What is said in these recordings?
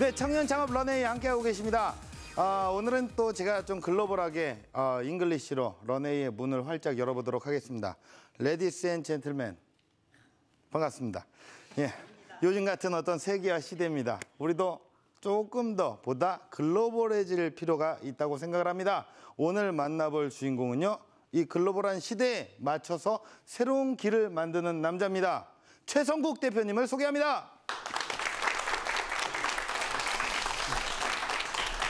네, 청년 창업 런웨이 함께하고 계십니다. 오늘은 또 제가 좀 글로벌하게 잉글리시로 런웨이의 문을 활짝 열어보도록 하겠습니다. 레디스 앤 젠틀맨, 반갑습니다. 예, 요즘 같은 어떤 세계화 시대입니다. 우리도 조금 더 보다 글로벌해질 필요가 있다고 생각을 합니다. 오늘 만나볼 주인공은요, 이 글로벌한 시대에 맞춰서 새로운 길을 만드는 남자입니다. 최성국 대표님을 소개합니다.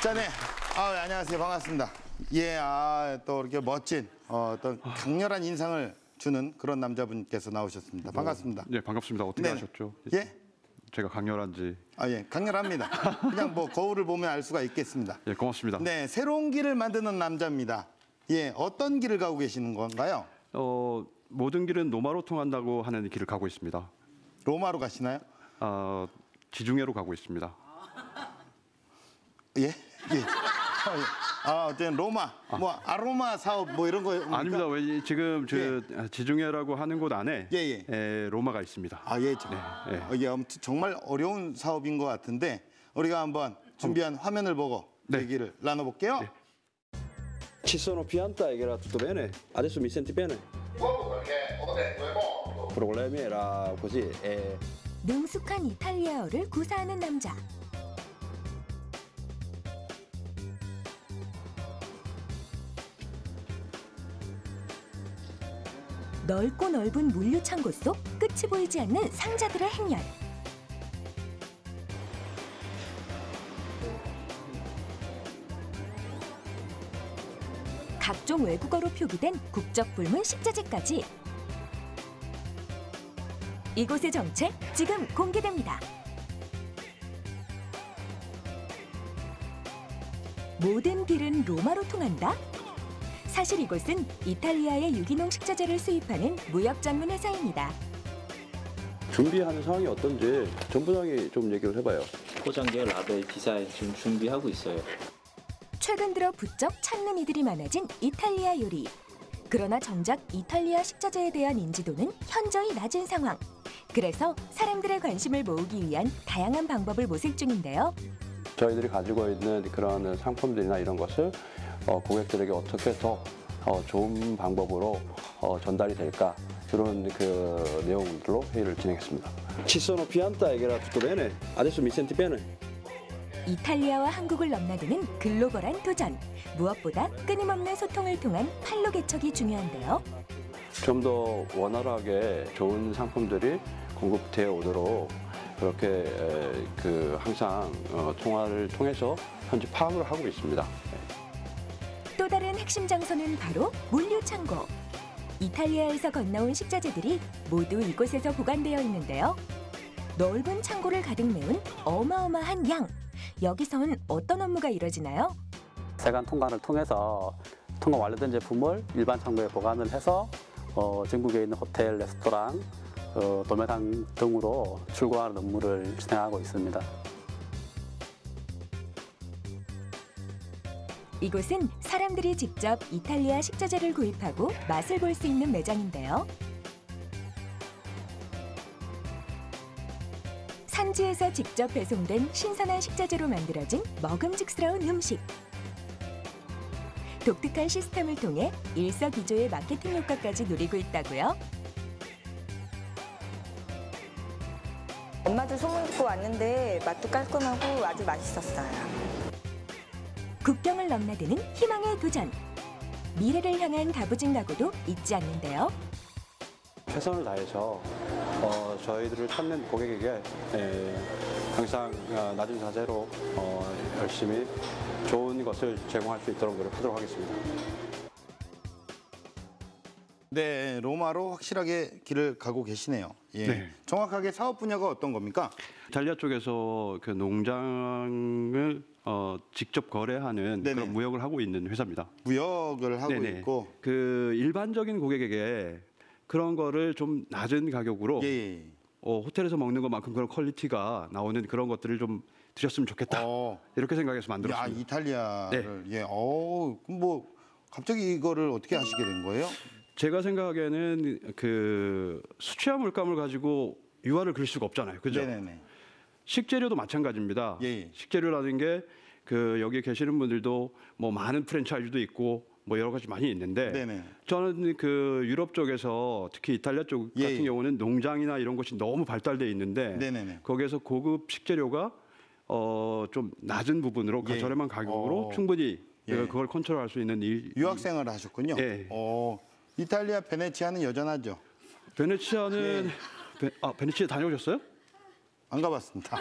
자, 네. 안녕하세요. 반갑습니다. 예, 또 이렇게 멋진 어떤 강렬한 인상을 주는 그런 남자분께서 나오셨습니다. 반갑습니다. 네, 반갑습니다. 어떻게 네네. 하셨죠? 예? 제가 강렬한지. 예, 강렬합니다. 그냥 뭐 거울을 보면 알 수가 있겠습니다. 예, 고맙습니다. 네, 새로운 길을 만드는 남자입니다. 예, 어떤 길을 가고 계시는 건가요? 모든 길은 로마로 통한다고 하는 길을 가고 있습니다. 로마로 가시나요? 지중해로 가고 있습니다. 예? 예. 어쨌든 로마, 뭐 아로마 사업 뭐 이런 거 아닙니다. 왜 지금 지중해라고 하는 곳 안에 로마가 있습니다. 예, 네. 이게 아무튼 정말 어려운 사업인 것 같은데 우리가 한번 준비한 화면을 보고 얘기를 나눠볼게요. 네. Ci sono pianta che era tutto bene, adesso mi senti bene? Problemi era così. 능숙한 이탈리아어를 구사하는 남자. 넓고 넓은 물류 창고 속 끝이 보이지 않는 상자들의 행렬. 각종 외국어로 표기된 국적불문 식자재까지. 이곳의 정체 지금 공개됩니다. 모든 길은 로마로 통한다? 사실 이곳은 이탈리아의 유기농 식자재를 수입하는 무역전문 회사입니다. 준비하는 상황이 어떤지 전부장이 좀 얘기를 해봐요. 포장재 라벨 디자인 지금 준비하고 있어요. 최근 들어 부쩍 찾는 이들이 많아진 이탈리아 요리. 그러나 정작 이탈리아 식자재에 대한 인지도는 현저히 낮은 상황. 그래서 사람들의 관심을 모으기 위한 다양한 방법을 모색 중인데요. 저희들이 가지고 있는 그런 상품들이나 이런 것을 고객들에게 어떻게 더 좋은 방법으로 전달이 될까, 이런 그 내용들로 회의를 진행했습니다. Ci sono pianta che era tutto bene, adesso mi senti bene? 이탈리아와 한국을 넘나드는 글로벌한 도전. 무엇보다 끊임없는 소통을 통한 판로 개척이 중요한데요. 좀 더 원활하게 좋은 상품들이 공급되어 오도록 그렇게 항상 통화를 통해서 현재 파악을 하고 있습니다. 또 다른 핵심 장소는 바로 물류 창고. 이탈리아에서 건너온 식자재들이 모두 이곳에서 보관되어 있는데요. 넓은 창고를 가득 메운 어마어마한 양. 여기선 어떤 업무가 이뤄지나요? 세관 통관을 통해서 통관 완료된 제품을 일반 창고에 보관을 해서 전국에 있는 호텔, 레스토랑, 도매상 등으로 출고하는 업무를 진행하고 있습니다. 이곳은 사람들이 직접 이탈리아 식자재를 구입하고 맛을 볼 수 있는 매장인데요. 산지에서 직접 배송된 신선한 식자재로 만들어진 먹음직스러운 음식. 독특한 시스템을 통해 일석이조의 마케팅 효과까지 누리고 있다고요? 엄마도 소문 듣고 왔는데 맛도 깔끔하고 아주 맛있었어요. 국경을 넘나드는 희망의 도전. 미래를 향한 다부진 각오도 잊지 않는데요. 최선을 다해서 저희들을 찾는 고객에게 항상 낮은 자세로 열심히 좋은 것을 제공할 수 있도록 노력하도록 하겠습니다. 네, 로마로 확실하게 길을 가고 계시네요. 예. 네. 정확하게 사업 분야가 어떤 겁니까? 이탈리아 쪽에서 그 농장을 직접 거래하는 네네. 그런 무역을 하고 있는 회사입니다. 무역을 하고 네네. 있고. 그 일반적인 고객에게 그런 거를 좀 낮은 가격으로 예. 호텔에서 먹는 것만큼 그런 퀄리티가 나오는 그런 것들을 좀 드셨으면 좋겠다. 이렇게 생각해서 만들었습니다. 야, 이탈리아를. 예. 그럼 뭐 갑자기 이거를 어떻게 하시게 된 거예요? 제가 생각에는 그 수취화 물감을 가지고 유화를 그릴 수가 없잖아요. 그죠? 네네네. 식재료도 마찬가지입니다. 예. 식재료라는 게 그 여기 계시는 분들도 뭐 많은 프랜차이즈도 있고 뭐 여러 가지 많이 있는데 네네. 저는 그 유럽 쪽에서 특히 이탈리아 쪽 예, 같은 예. 경우는 농장이나 이런 것이 너무 발달돼 있는데 네네네. 거기에서 고급 식재료가 좀 낮은 부분으로 예. 저렴한 가격으로 어. 충분히 예. 그걸 컨트롤할 수 있는 유학생을 하셨군요. 예. 이탈리아 베네치아는 여전하죠. 베네치아는 베네치아 다녀오셨어요? 안 가봤습니다.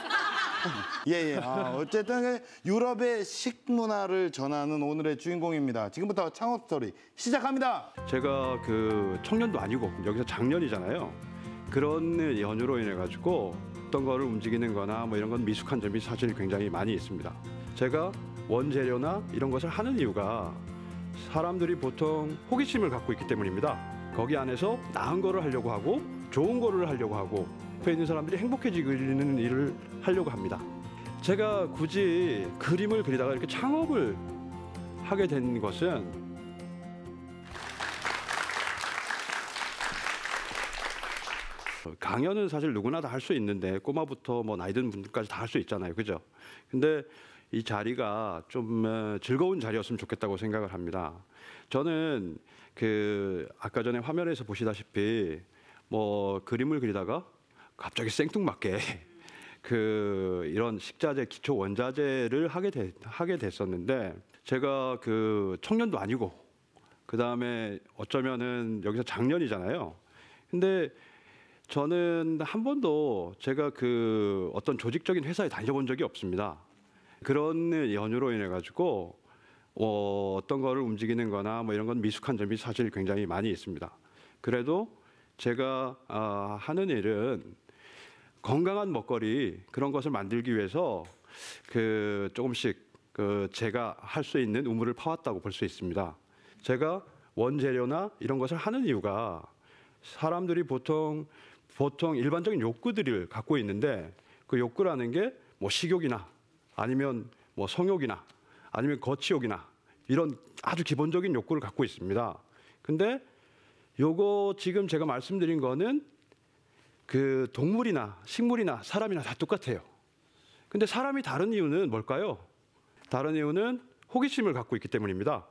예. 어쨌든 유럽의 식문화를 전하는 오늘의 주인공입니다. 지금부터 창업 스토리 시작합니다. 제가 그 청년도 아니고 여기서 작년이잖아요. 그런 연유로 인해 가지고 어떤 거를 움직이는 거나 뭐 이런 건 미숙한 점이 사실 굉장히 많이 있습니다. 제가 원재료나 이런 것을 하는 이유가 사람들이 보통 호기심을 갖고 있기 때문입니다. 거기 안에서 나은 거를 하려고 하고 좋은 거를 하려고 하고 옆에 있는 사람들이 행복해지는 일을 하려고 합니다. 제가 굳이 그림을 그리다가 이렇게 창업을 하게 된 것은 강연은 사실 누구나 다 할 수 있는데 꼬마부터 뭐 나이 든 분들까지 다 할 수 있잖아요. 그죠? 근데 이 자리가 좀 즐거운 자리였으면 좋겠다고 생각을 합니다. 저는 그 아까 전에 화면에서 보시다시피 뭐 그림을 그리다가 갑자기 생뚱맞게 그 이런 식자재 기초 원자재를 하게 됐었는데 제가 그 청년도 아니고 그 다음에 어쩌면은 여기서 작년이잖아요. 근데 저는 한 번도 제가 그 어떤 조직적인 회사에 다녀본 적이 없습니다. 그런 연유로 인해 가지고 어떤 거를 움직이는 거나 뭐 이런 건 미숙한 점이 사실 굉장히 많이 있습니다. 그래도 제가 하는 일은 건강한 먹거리 그런 것을 만들기 위해서 그 조금씩 그 제가 할 수 있는 우물을 파왔다고 볼 수 있습니다. 제가 원재료나 이런 것을 하는 이유가 사람들이 보통 일반적인 욕구들을 갖고 있는데 그 욕구라는 게 뭐 식욕이나 아니면 뭐 성욕이나 아니면 거치욕이나 이런 아주 기본적인 욕구를 갖고 있습니다. 근데 요거 지금 제가 말씀드린 거는 그 동물이나 식물이나 사람이나 다 똑같아요. 근데 사람이 다른 이유는 뭘까요? 다른 이유는 호기심을 갖고 있기 때문입니다.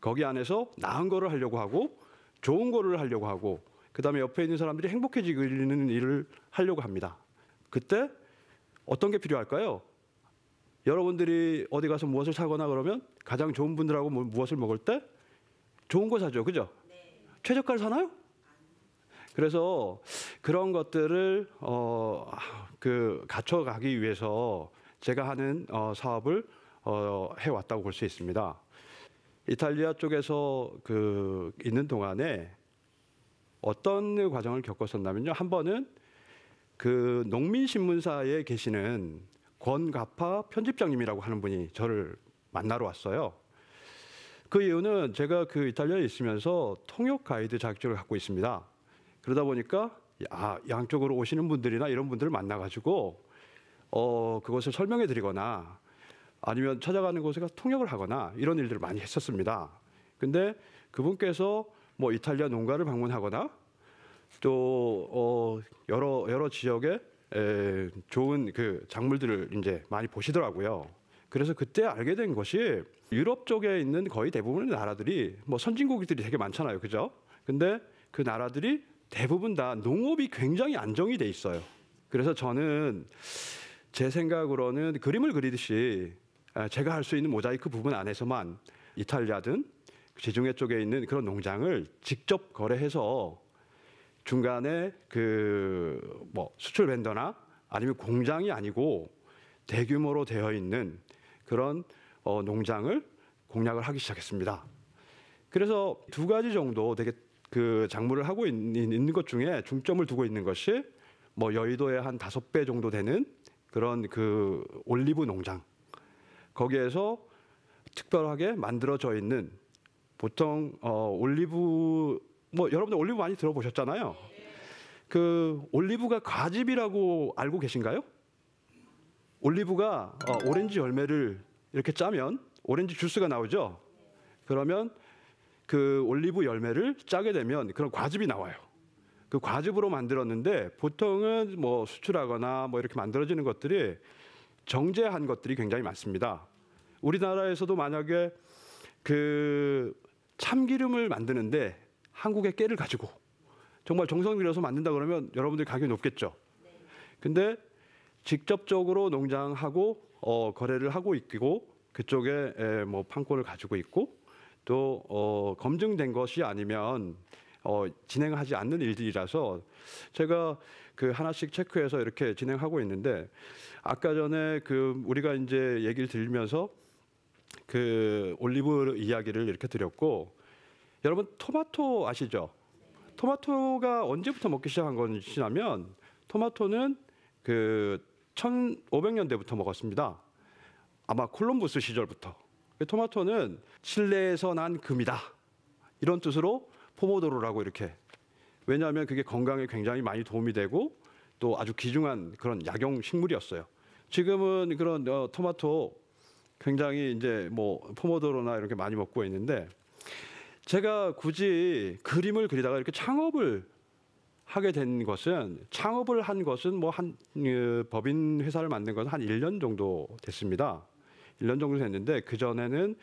거기 안에서 나은 거를 하려고 하고 좋은 거를 하려고 하고 그다음에 옆에 있는 사람들이 행복해지는 일을 하려고 합니다. 그때 어떤 게 필요할까요? 여러분들이 어디 가서 무엇을 사거나 그러면 가장 좋은 분들하고 무엇을 먹을 때 좋은 거 사죠. 그죠? 최저가를 사나요? 그래서 그런 것들을 갖춰가기 위해서 제가 하는 사업을 해왔다고 볼 수 있습니다. 이탈리아 쪽에서 있는 동안에 어떤 과정을 겪었었냐면요. 한 번은 그 농민신문사에 계시는 권가파 편집장님이라고 하는 분이 저를 만나러 왔어요. 그 이유는 제가 그 이탈리아에 있으면서 통역 가이드 자격증을 갖고 있습니다. 그러다 보니까 양쪽으로 오시는 분들이나 이런 분들을 만나가지고 그것을 설명해 드리거나 아니면 찾아가는 곳에 가서 통역을 하거나 이런 일들을 많이 했었습니다. 근데 그분께서 뭐 이탈리아 농가를 방문하거나 또 여러 지역에 좋은 그 작물들을 이제 많이 보시더라고요. 그래서 그때 알게 된 것이 유럽 쪽에 있는 거의 대부분의 나라들이 뭐 선진국들이 되게 많잖아요. 그죠? 근데 그 나라들이 대부분 다 농업이 굉장히 안정이 돼 있어요. 그래서 저는 제 생각으로는 그림을 그리듯이 제가 할 수 있는 모자이크 부분 안에서만 이탈리아든 지중해 쪽에 있는 그런 농장을 직접 거래해서 중간에 뭐 수출 벤더나 아니면 공장이 아니고 대규모로 되어 있는 그런 농장을 공략을 하기 시작했습니다. 그래서 두 가지 정도 되게 그 작물을 하고 있는 것 중에 중점을 두고 있는 것이 뭐 여의도의 한 5배 정도 되는 그런 그 올리브 농장. 거기에서 특별하게 만들어져 있는 보통 올리브 뭐 여러분들 올리브 많이 들어보셨잖아요. 그 올리브가 과즙이라고 알고 계신가요? 올리브가 오렌지 열매를 이렇게 짜면 오렌지 주스가 나오죠. 그러면 그 올리브 열매를 짜게 되면 그런 과즙이 나와요. 그 과즙으로 만들었는데 보통은 뭐 수출하거나 뭐 이렇게 만들어지는 것들이 정제한 것들이 굉장히 많습니다. 우리나라에서도 만약에 그 참기름을 만드는데 한국의 깨를 가지고 정말 정성 들여서 만든다 그러면 여러분들 가격이 높겠죠. 근데 직접적으로 농장하고 거래를 하고 있고 그쪽에 뭐 판권을 가지고 있고 또 검증된 것이 아니면 진행하지 않는 일들이라서 제가 그 하나씩 체크해서 이렇게 진행하고 있는데 아까 전에 그 우리가 이제 얘기를 들으면서 그 올리브 이야기를 이렇게 드렸고 여러분 토마토 아시죠? 토마토가 언제부터 먹기 시작한 것이냐면 토마토는 그 1500년대부터 먹었습니다. 아마 콜럼부스 시절부터. 토마토는 실내에서 난 금이다. 이런 뜻으로 포모도로라고 이렇게. 왜냐하면 그게 건강에 굉장히 많이 도움이 되고 또 아주 귀중한 그런 약용 식물이었어요. 지금은 그런 토마토 굉장히 이제 뭐 포모도로나 이렇게 많이 먹고 있는데 제가 굳이 그림을 그리다가 이렇게 창업을 하게 된 것은 창업을 한 것은 뭐 한 법인 회사를 만든 것은 한 1년 정도 됐습니다. 1년 정도 됐는데 그 전에는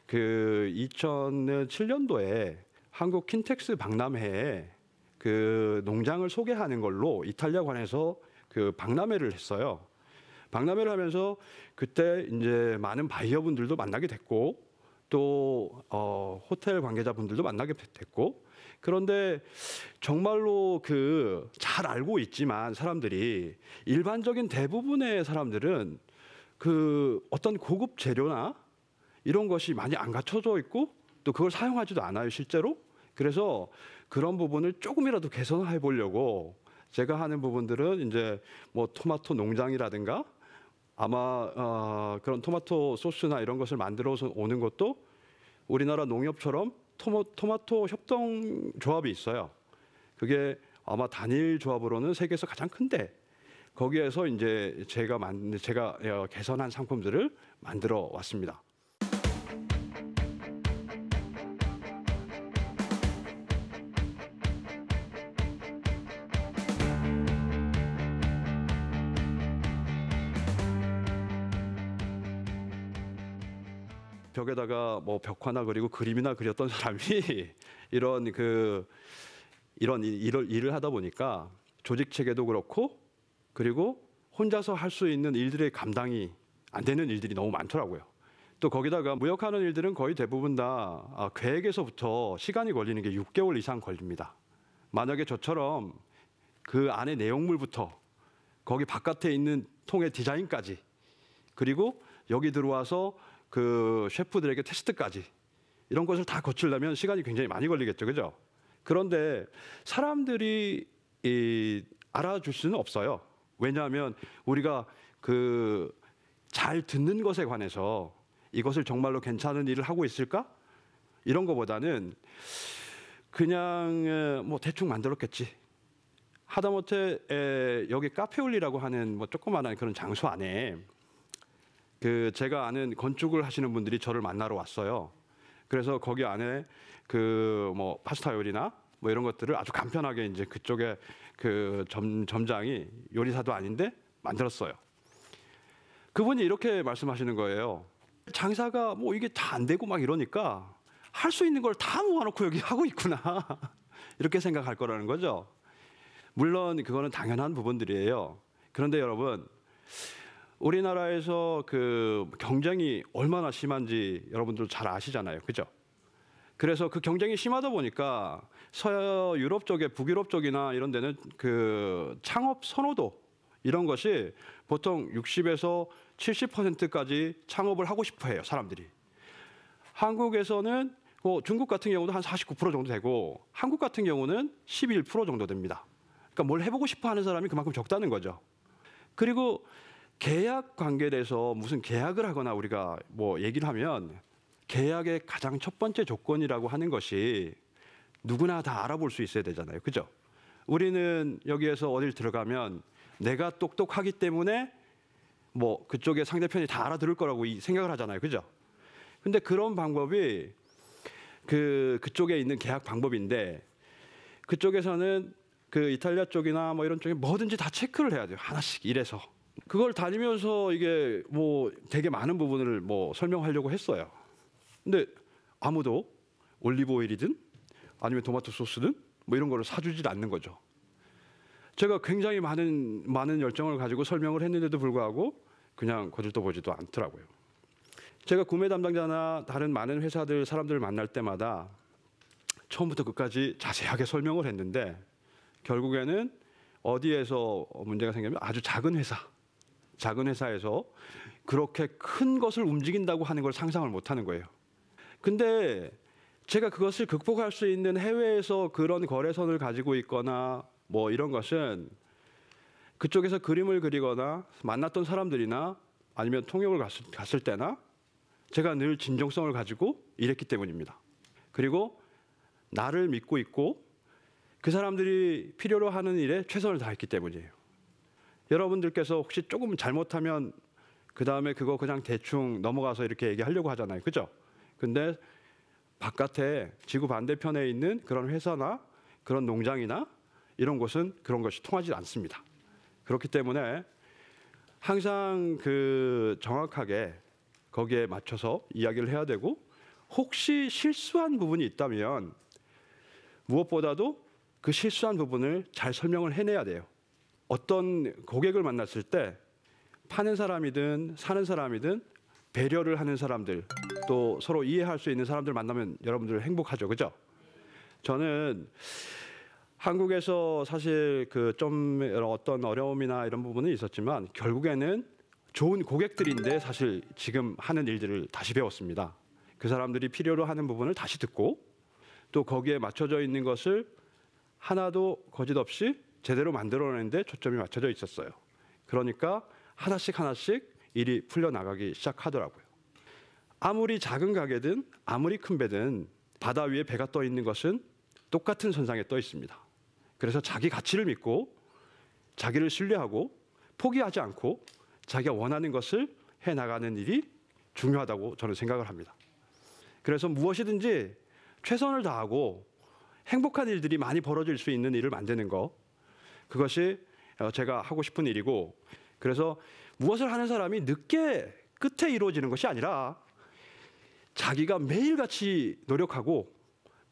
그 2007년도에 한국 킨텍스 박람회에 그 농장을 소개하는 걸로 이탈리아관에서 그 박람회를 했어요. 박람회를 하면서 그때 이제 많은 바이어분들도 만나게 됐고 또 호텔 관계자분들도 만나게 됐고 그런데 정말로 그 잘 알고 있지만 사람들이 일반적인 대부분의 사람들은 그 어떤 고급 재료나 이런 것이 많이 안 갖춰져 있고 또 그걸 사용하지도 않아요 실제로. 그래서 그런 부분을 조금이라도 개선해 보려고 제가 하는 부분들은 이제 뭐 토마토 농장이라든가 아마 그런 토마토 소스나 이런 것을 만들어서 오는 것도 우리나라 농협처럼 토마토 협동조합이 있어요. 그게 아마 단일 조합으로는 세계에서 가장 큰데 거기에서 이제 제가 개선한 상품들을 만들어 왔습니다. 벽에다가 뭐 벽화나 그리고 그림이나 그렸던 사람이 이런 일을 하다 보니까 조직 체계도 그렇고 그리고 혼자서 할 수 있는 일들의 감당이 안 되는 일들이 너무 많더라고요. 또 거기다가 무역하는 일들은 거의 대부분 다 계획에서부터 시간이 걸리는 게 6개월 이상 걸립니다. 만약에 저처럼 그 안에 내용물부터 거기 바깥에 있는 통의 디자인까지 그리고 여기 들어와서 그 셰프들에게 테스트까지 이런 것을 다 거치려면 시간이 굉장히 많이 걸리겠죠, 그죠? 그런데 사람들이 알아줄 수는 없어요. 왜냐하면 우리가 그 잘 듣는 것에 관해서 이것을 정말로 괜찮은 일을 하고 있을까? 이런 것보다는 그냥 뭐 대충 만들었겠지. 하다못해 여기 카페올리라고 하는 뭐 조그마한 그런 장소 안에 그 제가 아는 건축을 하시는 분들이 저를 만나러 왔어요. 그래서 거기 안에 그 뭐 파스타 요리나 뭐 이런 것들을 아주 간편하게 이제 그쪽에 그 점장이 요리사도 아닌데 만들었어요. 그분이 이렇게 말씀하시는 거예요. 장사가 뭐 이게 다 안 되고 막 이러니까 할 수 있는 걸 다 모아놓고 여기 하고 있구나. 이렇게 생각할 거라는 거죠. 물론 그거는 당연한 부분들이에요. 그런데 여러분, 우리나라에서 그 경쟁이 얼마나 심한지 여러분들 잘 아시잖아요. 그죠? 그래서 그 경쟁이 심하다 보니까 서유럽 쪽에 북유럽 쪽이나 이런 데는 그 창업 선호도 이런 것이 보통 60에서 70%까지 창업을 하고 싶어 해요, 사람들이. 한국에서는 중국 같은 경우도 한 49% 정도 되고 한국 같은 경우는 11% 정도 됩니다. 그러니까 뭘 해보고 싶어 하는 사람이 그만큼 적다는 거죠. 그리고 계약 관계에서 무슨 계약을 하거나 우리가 뭐 얘기를 하면 계약의 가장 첫 번째 조건이라고 하는 것이 누구나 다 알아볼 수 있어야 되잖아요. 그죠? 우리는 여기에서 어딜 들어가면 내가 똑똑하기 때문에 뭐 그쪽에 상대편이 다 알아들을 거라고 생각을 하잖아요. 그죠? 근데 그런 방법이 그쪽에 있는 계약 방법인데 그쪽에서는 그 이탈리아 쪽이나 뭐 이런 쪽에 뭐든지 다 체크를 해야 돼요. 하나씩 이래서. 그걸 다니면서 이게 뭐 되게 많은 부분을 뭐 설명하려고 했어요. 근데 아무도 올리브 오일이든 아니면 토마토 소스든 뭐 이런 거를 사주질 않는 거죠. 제가 굉장히 많은 열정을 가지고 설명을 했는데도 불구하고 그냥 거들떠 보지도 않더라고요. 제가 구매 담당자나 다른 많은 회사들 사람들을 만날 때마다 처음부터 끝까지 자세하게 설명을 했는데 결국에는 어디에서 문제가 생기면 아주 작은 회사에서 그렇게 큰 것을 움직인다고 하는 걸 상상을 못 하는 거예요. 근데 제가 그것을 극복할 수 있는 해외에서 그런 거래선을 가지고 있거나 뭐 이런 것은 그쪽에서 그림을 그리거나 만났던 사람들이나 아니면 통역을 갔을 때나 제가 늘 진정성을 가지고 일했기 때문입니다. 그리고 나를 믿고 있고 그 사람들이 필요로 하는 일에 최선을 다했기 때문이에요. 여러분들께서 혹시 조금 잘못하면 그 다음에 그거 그냥 대충 넘어가서 이렇게 얘기하려고 하잖아요. 그죠? 근데 바깥에 지구 반대편에 있는 그런 회사나 그런 농장이나 이런 곳은 그런 것이 통하지 않습니다. 그렇기 때문에 항상 그 정확하게 거기에 맞춰서 이야기를 해야 되고 혹시 실수한 부분이 있다면 무엇보다도 그 실수한 부분을 잘 설명을 해내야 돼요. 어떤 고객을 만났을 때 파는 사람이든 사는 사람이든 배려를 하는 사람들 또 서로 이해할 수 있는 사람들 만나면 여러분들 행복하죠, 그죠? 저는 한국에서 사실 그 좀 어떤 어려움이나 이런 부분은 있었지만 결국에는 좋은 고객들인데 사실 지금 하는 일들을 다시 배웠습니다. 그 사람들이 필요로 하는 부분을 다시 듣고 또 거기에 맞춰져 있는 것을 하나도 거짓 없이 제대로 만들어내는데 초점이 맞춰져 있었어요. 그러니까 하나씩 일이 풀려나가기 시작하더라고요. 아무리 작은 가게든 아무리 큰 배든 바다 위에 배가 떠 있는 것은 똑같은 선상에 떠 있습니다. 그래서 자기 가치를 믿고 자기를 신뢰하고 포기하지 않고 자기가 원하는 것을 해나가는 일이 중요하다고 저는 생각을 합니다. 그래서 무엇이든지 최선을 다하고 행복한 일들이 많이 벌어질 수 있는 일을 만드는 거 그것이 제가 하고 싶은 일이고 그래서 무엇을 하는 사람이 늦게 끝에 이루어지는 것이 아니라 자기가 매일같이 노력하고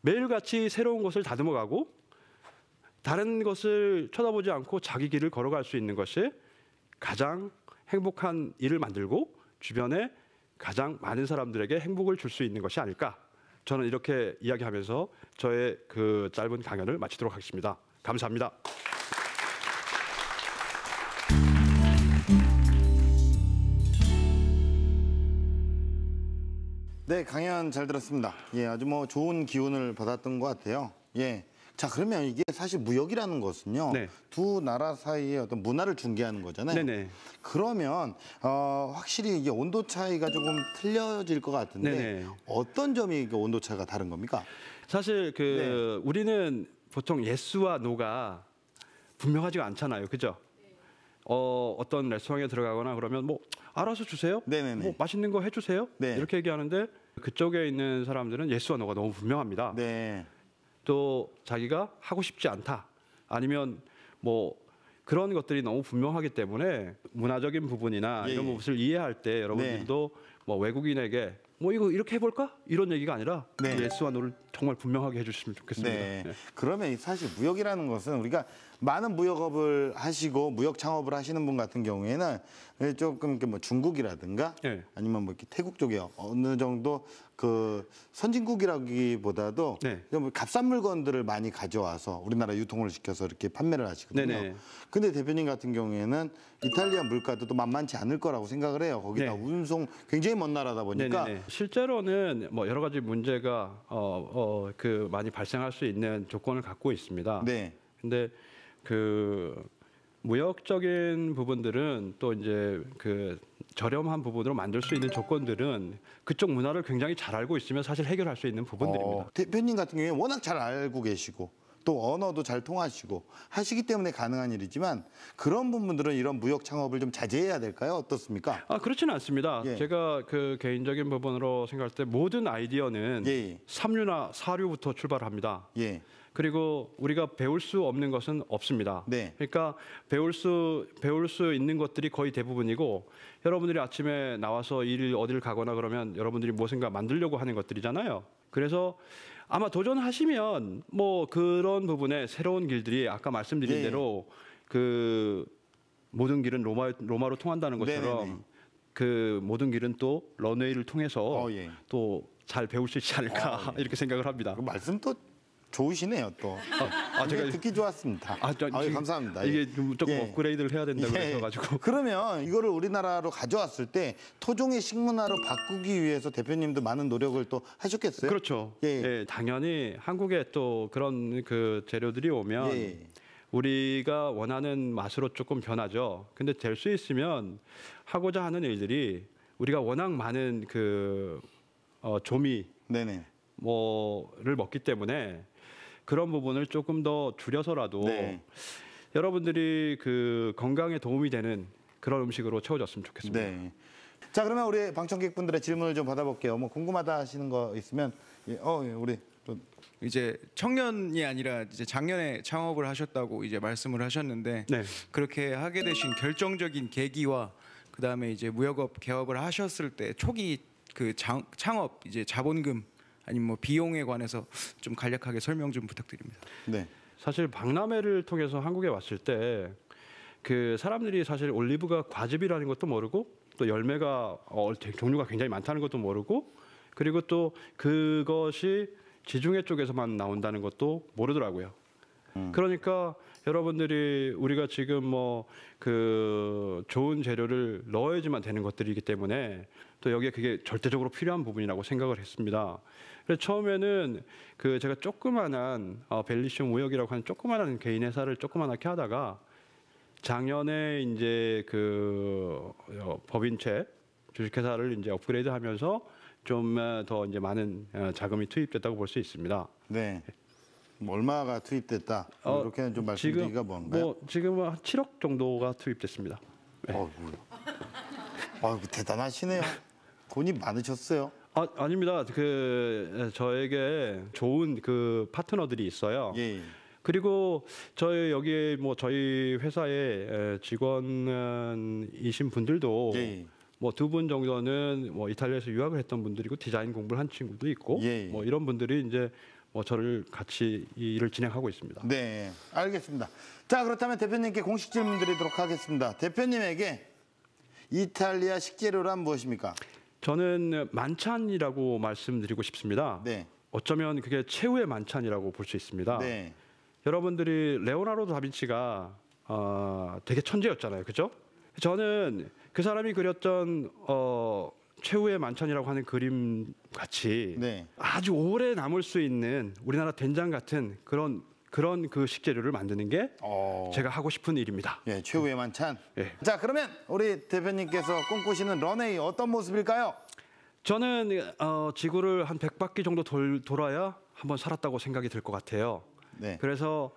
매일같이 새로운 것을 다듬어가고 다른 것을 쳐다보지 않고 자기 길을 걸어갈 수 있는 것이 가장 행복한 일을 만들고 주변에 가장 많은 사람들에게 행복을 줄 수 있는 것이 아닐까. 저는 이렇게 이야기하면서 저의 그 짧은 강연을 마치도록 하겠습니다. 감사합니다. 네, 강연 잘 들었습니다. 예, 아주 뭐 좋은 기운을 받았던 것 같아요. 예. 자, 그러면 이게 사실 무역이라는 것은요. 네. 두 나라 사이의 어떤 문화를 중개하는 거잖아요. 네네. 그러면 확실히 이게 온도 차이가 조금 틀려질 것 같은데 네네. 어떤 점이 이게 온도 차이가 다른 겁니까? 사실 그 우리는 보통 예스와 노가 분명하지가 않잖아요. 그죠? 어떤 레스토랑에 들어가거나 그러면 뭐 알아서 주세요. 네네네. 뭐 맛있는 거 해주세요. 네. 이렇게 얘기하는데 그쪽에 있는 사람들은 예스와 노가 너무 분명합니다. 네. 또 자기가 하고 싶지 않다. 아니면 뭐 그런 것들이 너무 분명하기 때문에 문화적인 부분이나 예, 이런 예. 것을 이해할 때 여러분들도 뭐 외국인에게 뭐 이거 이렇게 해볼까? 이런 얘기가 아니라 네. 예스와 노를 정말 분명하게 해주시면 좋겠습니다. 네. 네. 그러면 사실 무역이라는 것은 우리가 많은 무역업을 하시고 무역 창업을 하시는 분 같은 경우에는 조금 이렇게 뭐 중국이라든가 네. 아니면 뭐 이렇게 태국 쪽에 어느 정도 그 선진국이라기보다도 네. 좀 값싼 물건들을 많이 가져와서 우리나라 유통을 시켜서 이렇게 판매를 하시거든요. 네네. 근데 대표님 같은 경우에는 이탈리아 물가도 또 만만치 않을 거라고 생각을 해요. 거기다 네. 운송 굉장히 먼 나라다 보니까 네네네. 실제로는 뭐 여러 가지 문제가 그 많이 발생할 수 있는 조건을 갖고 있습니다. 네. 근데 그 무역적인 부분들은 또 이제 그 저렴한 부분으로 만들 수 있는 조건들은 그쪽 문화를 굉장히 잘 알고 있으면 사실 해결할 수 있는 부분들입니다. 대표님 같은 경우에 워낙 잘 알고 계시고 또 언어도 잘 통하시고 하시기 때문에 가능한 일이지만 그런 부분들은 이런 무역 창업을 좀 자제해야 될까요? 어떻습니까? 그렇지는 않습니다. 예. 제가 그 개인적인 부분으로 생각할 때 모든 아이디어는 예. 3류나 4류부터 출발합니다. 예. 그리고 우리가 배울 수 없는 것은 없습니다. 네. 그러니까 배울 수 있는 것들이 거의 대부분이고 여러분들이 아침에 나와서 어디를 가거나 그러면 여러분들이 무엇인가 만들려고 하는 것들이잖아요. 그래서 아마 도전하시면 뭐 그런 부분에 새로운 길들이 아까 말씀드린 예. 대로 그 모든 길은 로마로 통한다는 것처럼 네네네. 그 모든 길은 또 런웨이를 통해서 예. 또 잘 배울 수 있지 않을까 이렇게 생각을 합니다. 그 말씀 또 좋으시네요 또. 제가 듣기 좋았습니다. 지금 감사합니다. 이게 좀 조금 예. 업그레이드를 해야 된다고 예. 해서가지고 그러면 이거를 우리나라로 가져왔을 때 토종의 식문화로 바꾸기 위해서 대표님도 많은 노력을 또 하셨겠어요? 그렇죠. 예. 예, 당연히 한국에 또 그런 그 재료들이 오면 예. 우리가 원하는 맛으로 조금 변하죠. 근데 될 수 있으면 하고자 하는 일들이 우리가 워낙 많은 그 조미 네네. 뭐를 먹기 때문에 그런 부분을 조금 더 줄여서라도 네. 여러분들이 그 건강에 도움이 되는 그런 음식으로 채워졌으면 좋겠습니다. 네. 자 그러면 우리 방청객분들의 질문을 좀 받아볼게요. 뭐 궁금하다 하시는 거 있으면 우리 또 이제 청년이 아니라 이제 작년에 창업을 하셨다고 이제 말씀을 하셨는데 네. 그렇게 하게 되신 결정적인 계기와 그다음에 이제 무역업 개업을 하셨을 때 초기 그 창업 이제 자본금 아니면 뭐 비용에 관해서 좀 간략하게 설명 좀 부탁드립니다. 네. 사실 박람회를 통해서 한국에 왔을 때 그 사람들이 사실 올리브가 과즙이라는 것도 모르고 또 열매가 종류가 굉장히 많다는 것도 모르고 그리고 또 그것이 지중해 쪽에서만 나온다는 것도 모르더라고요. 그러니까 여러분들이 우리가 지금 뭐 그 좋은 재료를 넣어야지만 되는 것들이기 때문에 또 여기에 그게 절대적으로 필요한 부분이라고 생각을 했습니다. 그래서 처음에는 그 제가 조그만한 벨리쇼 무역이라고 하는 조그만한 개인 회사를 조그만하게 하다가 작년에 이제 그 법인채 주식회사를 이제 업그레이드하면서 좀 더 이제 많은 자금이 투입됐다고 볼 수 있습니다. 네. 뭐 얼마가 투입됐다. 이렇게는 좀 말씀드리기가 뭔가요? 지금 한 7억 정도가 투입됐습니다. 네. 대단하시네요. 돈이 많으셨어요. 아닙니다. 그 저에게 좋은 그 파트너들이 있어요. 예. 그리고 저희 여기에 뭐 저희 회사의 직원이신 분들도 예. 뭐 2분 정도는 뭐 이탈리아에서 유학을 했던 분들이고 디자인 공부를 한 친구도 있고 예. 뭐 이런 분들이 이제 뭐 저를 같이 이 일을 진행하고 있습니다. 네, 알겠습니다. 자, 그렇다면 대표님께 공식 질문 드리도록 하겠습니다. 대표님에게 이탈리아 식재료란 무엇입니까? 저는 만찬이라고 말씀드리고 싶습니다. 네. 어쩌면 그게 최후의 만찬이라고 볼 수 있습니다. 네. 여러분들이 레오나르도 다빈치가 되게 천재였잖아요, 그죠? 저는 그 사람이 그렸던 최후의 만찬이라고 하는 그림 같이 네. 아주 오래 남을 수 있는 우리나라 된장 같은 그런 그 식재료를 만드는 게 제가 하고 싶은 일입니다. 예, 최후의 만찬. 예. 자, 그러면 우리 대표님께서 꿈꾸시는 런웨이 어떤 모습일까요? 저는 지구를 한 100바퀴 정도 돌아야 한번 살았다고 생각이 들 것 같아요. 네. 그래서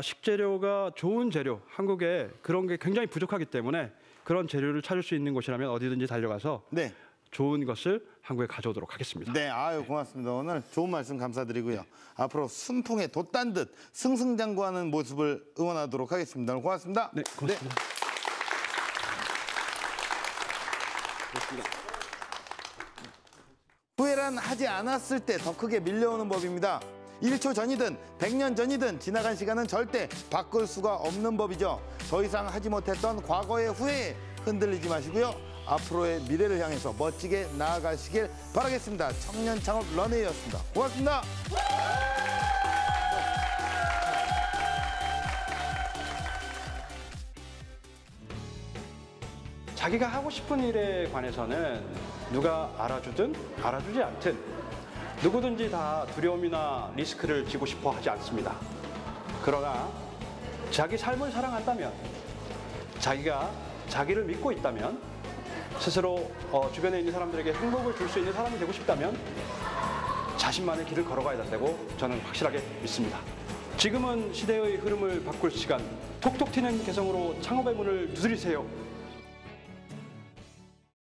식재료가 좋은 재료, 한국에 그런 게 굉장히 부족하기 때문에 그런 재료를 찾을 수 있는 곳이라면 어디든지 달려가서 네. 좋은 것을 한국에 가져오도록 하겠습니다. 네, 아유 고맙습니다. 오늘 좋은 말씀 감사드리고요. 앞으로 순풍에 돛단 듯 승승장구하는 모습을 응원하도록 하겠습니다. 오늘 고맙습니다. 네, 고맙습니다. 후회란 하지 않았을 때 더 크게 밀려오는 법입니다. 1초 전이든 100년 전이든 지나간 시간은 절대 바꿀 수가 없는 법이죠. 더 이상 하지 못했던 과거의 후회에 흔들리지 마시고요. 앞으로의 미래를 향해서 멋지게 나아가시길 바라겠습니다. 청년 창업 런웨이였습니다. 고맙습니다. 자기가 하고 싶은 일에 관해서는 누가 알아주든 알아주지 않든 누구든지 다 두려움이나 리스크를 지고 싶어 하지 않습니다. 그러나 자기 삶을 사랑한다면, 자기가 자기를 믿고 있다면, 스스로 주변에 있는 사람들에게 행복을 줄 수 있는 사람이 되고 싶다면 자신만의 길을 걸어가야 된다고 저는 확실하게 믿습니다. 지금은 시대의 흐름을 바꿀 시간, 톡톡 튀는 개성으로 창업의 문을 두드리세요.